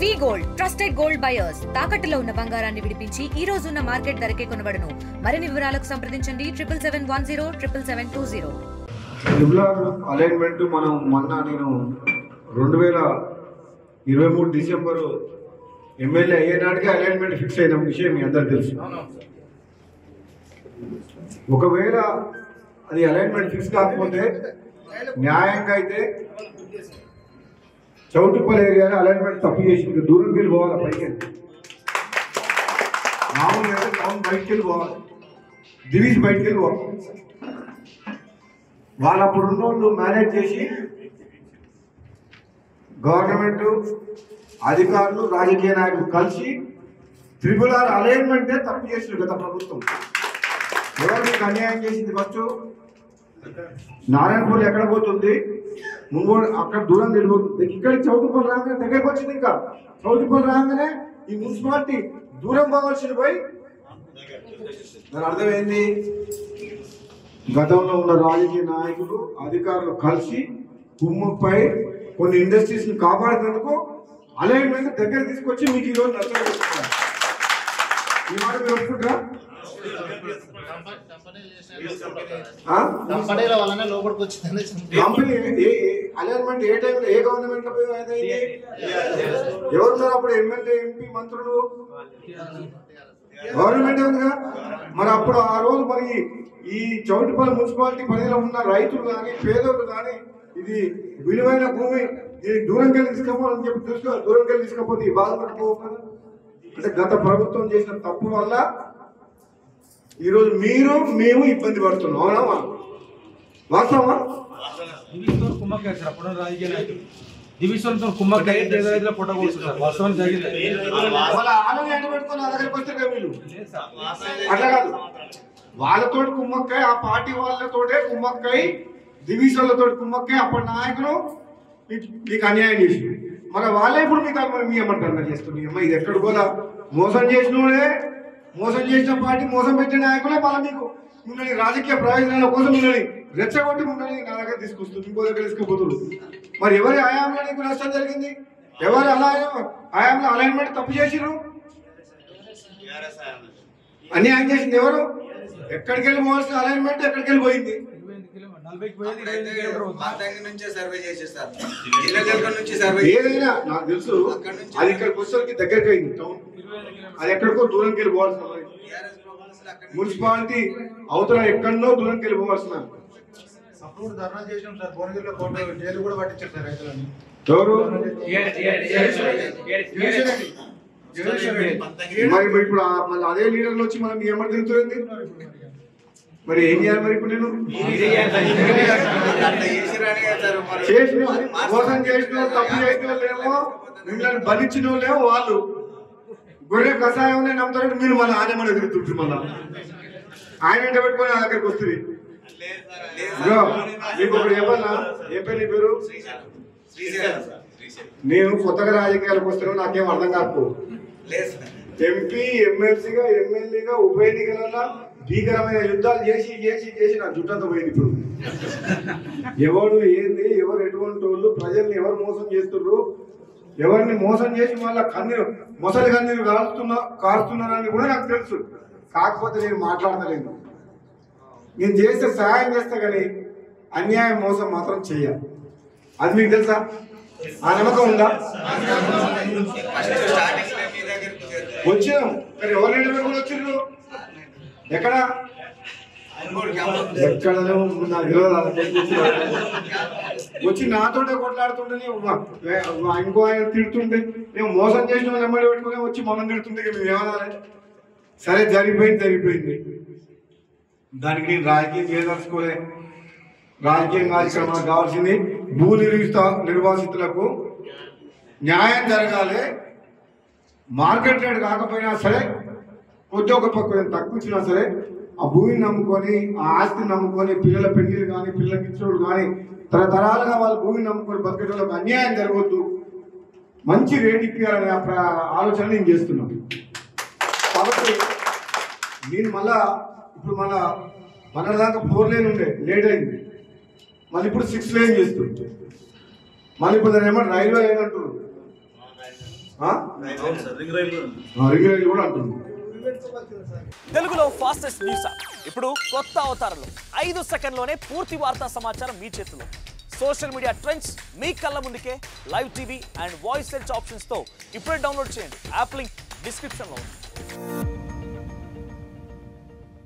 వి gold trusted gold buyers తాకట్టులో ఉన్న బంగారాన్ని విడిపించి ఈ రోజు ఉన్న మార్కెట్ ధరకే కొనబడును. మరిన్ని వివరాలకు సంప్రదించండి 7771077720. అలైన్మెంట్ మనం నేను 2023 డిసెంబర్ ఎమ్మెల్యే అయ్యేనాటికి అలైన్మెంట్ ఫిక్స్ అయిన విషయం మీ అందరికీ తెలుసు. ఒకవేళ అది అలైన్మెంట్ ఫిక్స్ కాకపోతే న్యాయంగా అయితే చౌటుపల్లి ఏరియాలో అలైన్మెంట్ తప్పు చేసి దూరం వెళ్ళి పోవాలి, పైకి మామూలుగా టౌన్ బయటికి వెళ్ళి పోవాలి, డివిజన్ బయటికి వెళ్ళి పోవాలి. వాళ్ళు అప్పుడు ఉన్నోళ్ళు మేనేజ్ చేసి గవర్నమెంట్ అధికారులు రాజకీయ నాయకులు కలిసి RRR అలైన్మెంటే తప్పు చేసింది గత ప్రభుత్వం. ఎవరు మీకు అన్యాయం చేసింది? ఫస్ట్ నారాయణపూర్ ఎక్కడ పోతుంది, ముంగోడు అక్కడ దూరం వెళ్ళిపోతుంది. ఇక్కడికి చౌటుపల్లి రాగానే దగ్గరకు వచ్చింది. ఇంకా చౌటుపల్లి రాగానే ఈ మున్సిపాలిటీ దూరం పోవాల్సింది పోయి దాని అర్థమైంది. గతంలో ఉన్న రాజకీయ నాయకులు అధికారులు కలిసి కుమ్మపై కొన్ని ఇండస్ట్రీస్ని కాపాడేందుకు అలైన్మెంట్ దగ్గర తీసుకొచ్చి మీకు ఈరోజు నష్టం చేస్తున్నారు. ఈ మాట మీరు ఒప్పుకుంటారా? కంపెనీ అలైన్మెంట్ ఏ టైంలో ఏ గవర్నమెంట్ లో ఎవరున్నారు అప్పుడు? ఎమ్మెల్యే, ఎంపీ, మంత్రులు, గవర్నమెంట్ ఉందిగా. మరి అప్పుడు ఆ రోజు మరి ఈ చౌటుపల్లి మున్సిపాలిటీ పరిధిలో ఉన్న రైతులు కానీ పేదోళ్ళు కానీ ఇది విలువైన భూమి, దీనికి దూరం వెళ్ళి తీసుకపోవాలని చెప్పి దూరం వెళ్ళి తీసుకపోతే ఈ బాధపడిపోవు కదా. అంటే గత ప్రభుత్వం చేసిన తప్పు వల్ల ఈరోజు మేము ఇబ్బంది పడుతున్నాం. అవునా? వాస్తవమా? అట్లా కాదు, వాళ్ళతో కుమ్మక్కై, ఆ పార్టీ వాళ్ళతోటే కుమ్మక్కై, దివిసోళ్ళతో కుమ్మక్కై అప్పటి నాయకులు మీకు అన్యాయం చేసి మన వాళ్ళే ఇప్పుడు మీకు మీ ఏమంటారు చేస్తుంది. అమ్మ ఇది ఎక్కడ కూడా మోసం చేసిన పార్టీ, మోసం పెట్టిన నాయకులే మళ్ళీ మిమ్మల్ని రాజకీయ ప్రయోజనాల కోసం మిమ్మల్ని రెచ్చగొట్టి మిమ్మల్ని నా దగ్గర తీసుకొస్తుంది, ఇంకో దగ్గర తీసుకుపోతుంది. మరి ఎవరి హయాంలో నీకు నష్టం జరిగింది? ఎవరు హయాంలో అలైన్మెంట్ తప్పు చేసిరు? అన్యాయం చేసింది ఎవరు? ఎక్కడికి వెళ్ళి పోవాల్సిన అలైన్మెంట్ ఎక్కడికి వెళ్ళి పోయింది? ఏదైనా నాకు తెలుసు, అది ఇక్కడికి వచ్చేసరికి దగ్గరికి అయింది టౌన్, అది ఎక్కడికో దూరంకి వెళ్ళి పోవాల్సిన మున్సిపాలిటీ అవతల ఎక్కడో దూరంకి వెళ్ళి పోవాల్సిన. అప్పుడు ధర్నా చేసాం సార్, భువనగిరిలో జైలు కూడా పట్టించారు సార్ రైతులని. ఎవరు? మరి ఇప్పుడు మళ్ళీ అదే లీడర్లు వచ్చి మనం ఏమని తిరుగుతుంది? మరి ఏం చేయాలి? మరి ఇప్పుడు నేను చేసిన మోసం చేసిన తప్పు చేసిన వాళ్ళేమో మిమ్మల్ని బలిచ్చిన వాళ్ళేమో వాళ్ళు గొర్రె కషాయం నమ్ముతారంటే మీరు మళ్ళీ ఆయన మన తిరుగుతుంటారు. మళ్ళీ ఆయన ఎంట పెట్టుకొని నా దగ్గరికి వస్తుంది. మీకు ఒకటి చెప్పాలా? ఏం పేరు నీ పేరు? నేను కొత్తగా రాజకీయాలకు వస్తున్నాను, నాకేం అర్థం కాకపో. ఎంపీ, ఎమ్మెల్సీగా, ఎమ్మెల్యేగా ఉప ఎన్నికలలో భీకరమైన యుద్ధాలు చేసి నా జుట్టంతా పోయింది. ఇప్పుడు ఎవరు ఏంది, ఎవరు ఎటువంటి వాళ్ళు, ప్రజల్ని ఎవరు మోసం చేస్తున్నారు, ఎవరిని మోసం చేసి వాళ్ళ మొసలి కన్నీరు కారుస్తున్నారని కూడా నాకు తెలుసు. కాకపోతే నేను మాట్లాడతలేను. నేను చేస్తే సహాయం చేస్తా కానీ అన్యాయం, మోసం మాత్రం చేయాలి. అది మీకు తెలుసా? ఆ నమ్మకం ఉందా? వచ్చినాం కానీ ఎవరైనా కూడా వచ్చిండ్రు. ఎక్కడ వచ్చి నాతోటే కొట్లాడుతుంటే ఇంకో ఆయన తిడుతుంటే మేము మోసం చేసిన వాళ్ళు ఎమ్మడి పెట్టుకుని వచ్చి మనం తిడుతుంటే మేము ఏమనాలి? సరే జరిగిపోయింది. దానికి నేను రాజకీయం చేయదలుచుకోలే. రాజకీయం కాదు ఇక్కడ మనకు కావాల్సింది భూ నిర్వాసితులకు న్యాయం జరగాలి. మార్కెట్ రేట్ కాకపోయినా సరే, కొద్ది ఒక పక్క తక్కువ ఇచ్చినా సరే, ఆ భూమిని నమ్ముకొని, ఆ ఆస్తిని నమ్ముకొని, పిల్లల పెళ్లిలు కానీ, పిల్లలకి ఇచ్చేవాళ్ళు కానీ, తరతరాలుగా వాళ్ళ భూమిని నమ్ముకొని బతికేటోళ్ళకి అన్యాయం జరగవద్దు, మంచి రేట్ ఇప్పించాలనే ఆలోచన నేను చేస్తున్నాను. కాబట్టి నేను ఇప్పుడు మన దాకా 4 లేన్ ఉండే, లేట్ అయింది. మళ్ళీ ఇప్పుడు 6 లేన్ చేస్తుంది. మళ్ళీ ఇప్పుడు దాన్ని ఏమంటారు? రైల్వే లైన్ అంటారు. రింగ్ రైలు కూడా అంటుంది. తెలుగులో ఫాస్టెస్ట్ న్యూస్ యాప్ ఇప్పుడు కొత్త అవతారంలో 5 సెకండ్లోనే పూర్తి వార్తా సమాచారం మీ చేతిలో. సోషల్ మీడియా ట్రెండ్స్ మీ కళ్ళ ముందుకే live TV and voice search options తో ఇప్పుడే డౌన్లోడ్ చేయండి. యాప్ లింక్ డిస్క్రిప్షన్ లో ఉంది.